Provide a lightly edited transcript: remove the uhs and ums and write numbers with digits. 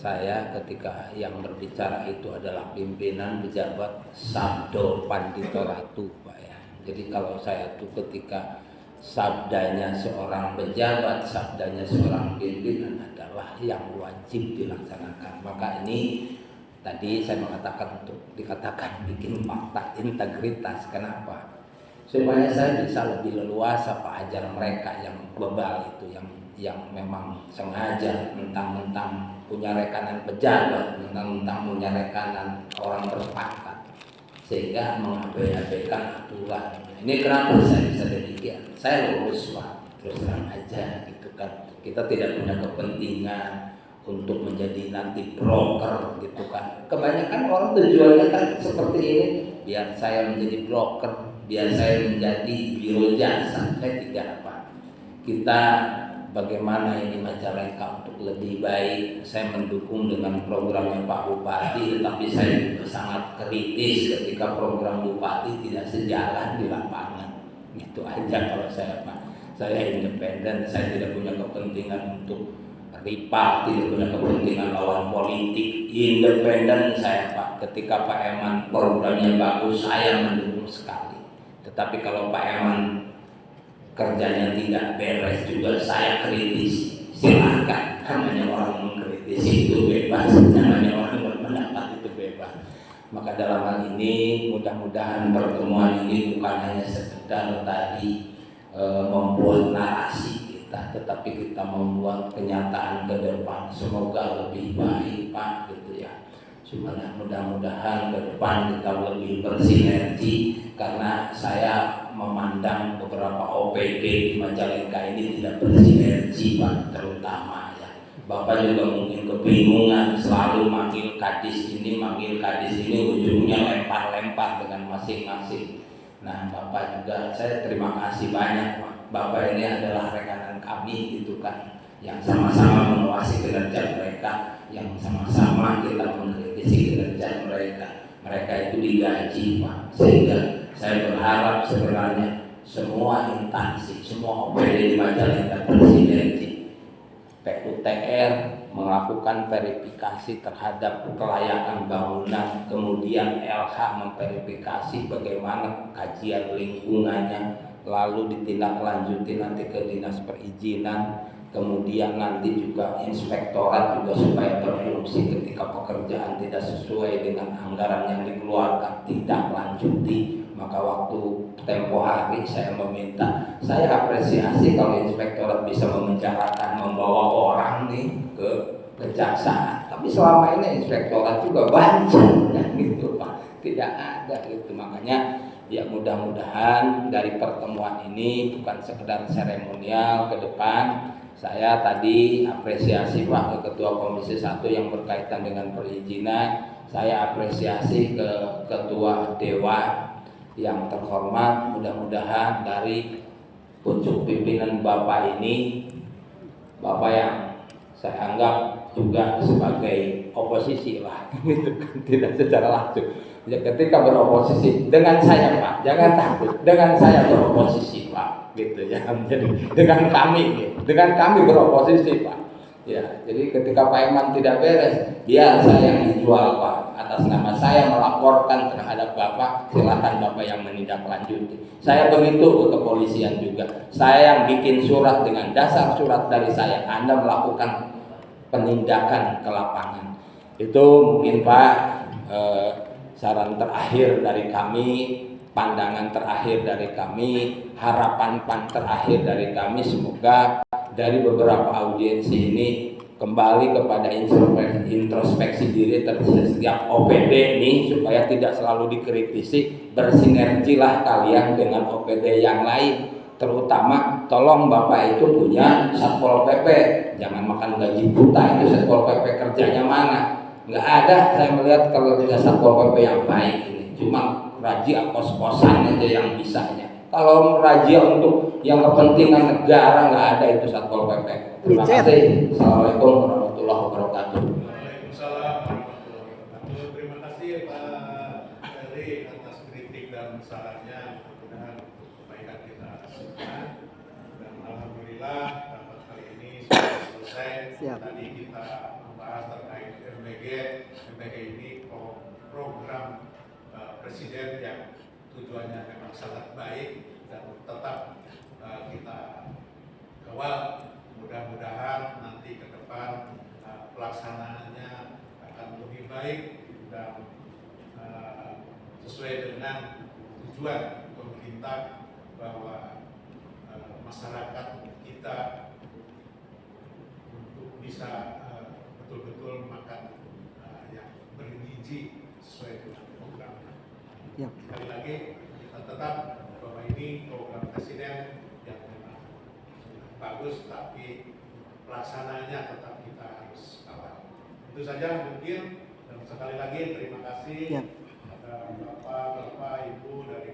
saya ketika yang berbicara itu adalah pimpinan pejabat Sabdo Pandito Ratu, Pak ya. Jadi kalau saya tuh ketika sabdanya seorang pejabat, sabdanya seorang pimpinan adalah yang wajib dilaksanakan. Maka ini tadi saya mengatakan untuk dikatakan bikin fakta integritas. Kenapa? Supaya saya bisa lebih leluasa Pak ajar mereka yang global itu, yang memang sengaja mentang-mentang punya rekanan pejabat, mentang-mentang punya rekanan orang berpangkat, sehingga mengabaikan aturan. Ini kenapa saya bisa demikian? Saya lulus Pak, terus terang aja gitu kan. Kita tidak punya kepentingan untuk menjadi nanti broker gitu kan. Kebanyakan orang tujuannya kan seperti ini, biar saya menjadi broker, biar saya menjadi biro jasa. Saya tidak Pak. Kita bagaimana ini Majalengka untuk lebih baik. Saya mendukung dengan programnya Pak Bupati, tetapi saya juga sangat kritis ketika program Bupati tidak sejalan di lapangan. Itu aja kalau saya Pak. Saya independen, saya tidak punya kepentingan untuk rival, tidak punya kepentingan lawan politik. Independen saya Pak. Ketika Pak Eman programnya bagus, saya mendukung sekali. Tetapi kalau Pak Eman kerjanya tidak beres juga saya kritis. Silakan, namanya orang mengkritisi itu bebas, namanya orang berpendapat itu bebas. Maka dalam hal ini mudah-mudahan pertemuan ini bukan hanya sekedar tadi membuat narasi kita, tetapi kita membuat kenyataan ke depan. Semoga lebih baik Pak gitu ya. Mudah-mudahan ke depan kita lebih bersinergi, karena saya memandang beberapa OPD di Majalengka ini tidak bersinergi Pak, terutama ya. Bapak juga mungkin kebingungan, selalu manggil kadis ini, ujungnya lempar-lempar dengan masing-masing. Nah Bapak juga, saya terima kasih banyak Pak. Bapak ini adalah rekanan kami gitu kan, yang sama-sama mengawasi kinerja mereka, yang sama-sama kita mengkritisi kinerja mereka. Mereka itu digaji Pak, sehingga saya berharap sebenarnya semua instansi, semua OPD di Majalengka bersinergi. PUTR melakukan verifikasi terhadap kelayakan bangunan, kemudian LH memverifikasi bagaimana kajian lingkungannya, lalu ditindaklanjuti nanti ke dinas perizinan, kemudian nanti juga inspektorat juga supaya berfungsi ketika pekerjaan tidak sesuai dengan anggaran yang dikeluarkan, tidak lanjuti. Maka waktu tempo hari saya meminta, saya apresiasi kalau inspektorat bisa memenjarakan, membawa orang nih ke kejaksaan. Tapi selama ini inspektorat juga banyak kan gitu Pak, tidak ada gitu. Makanya ya mudah-mudahan dari pertemuan ini bukan sekedar seremonial ke depan. Saya tadi apresiasi Pak ke Ketua Komisi 1 yang berkaitan dengan perizinan. Saya apresiasi ke Ketua Dewan yang terhormat. Mudah-mudahan dari pucuk pimpinan Bapak ini, Bapak yang saya anggap juga sebagai oposisi lah, gitu kan, tidak secara langsung. Ya, ketika beroposisi dengan saya Pak, jangan takut, dengan saya beroposisi Pak, gitu ya. Jadi dengan kami beroposisi Pak. Ya, jadi ketika Pak Eman tidak beres, biar saya yang dijual Pak. Atas nama saya melaporkan terhadap Bapak, silakan Bapak yang menindaklanjuti. Saya begitu ke kepolisian juga. Saya yang bikin surat, dengan dasar surat dari saya, Anda melakukan penindakan ke lapangan. Itu mungkin Pak saran terakhir dari kami, pandangan terakhir dari kami, harapan terakhir dari kami. Semoga dari beberapa audiensi ini kembali kepada introspeksi diri setiap OPD ini, supaya tidak selalu dikritisi. Bersinergilah kalian dengan OPD yang lain. Terutama tolong Bapak itu punya Satpol PP, jangan makan gaji buta. Itu Satpol PP kerjanya mana? Nggak ada. Saya melihat kalau tidak Satpol PP yang baik ini, cuma razia kos-kosan aja yang bisanya. Kalau razia untuk yang kepentingan negara nggak ada itu Satpol PP. Terima kasih. Assalamualaikum warahmatullahi wabarakatuh. Waalaikumsalam warahmatullahi wabarakatuh. Terima kasih Pak Heri atas kritik dan sarannya. Mudah-mudahan kebaikan kita semua. Dan alhamdulillah rapat kali ini sudah selesai. Tadi kita membahas terkait IPK ini program presiden yang tujuannya memang sangat baik dan tetap kita kawal. Mudah-mudahan nanti ke depan pelaksanaannya akan lebih baik dan sesuai dengan tujuan pemerintah bahwa masyarakat kita untuk bisa betul-betul makan yang bergizi sesuai dengan programnya. Ya. Sekali lagi kita tetap bahwa ini program presiden yang memang bagus, tapi pelaksanaannya tetap kita harus kawal. Itu saja mungkin, dan sekali lagi terima kasih Ya. kepada Bapak, Ibu dari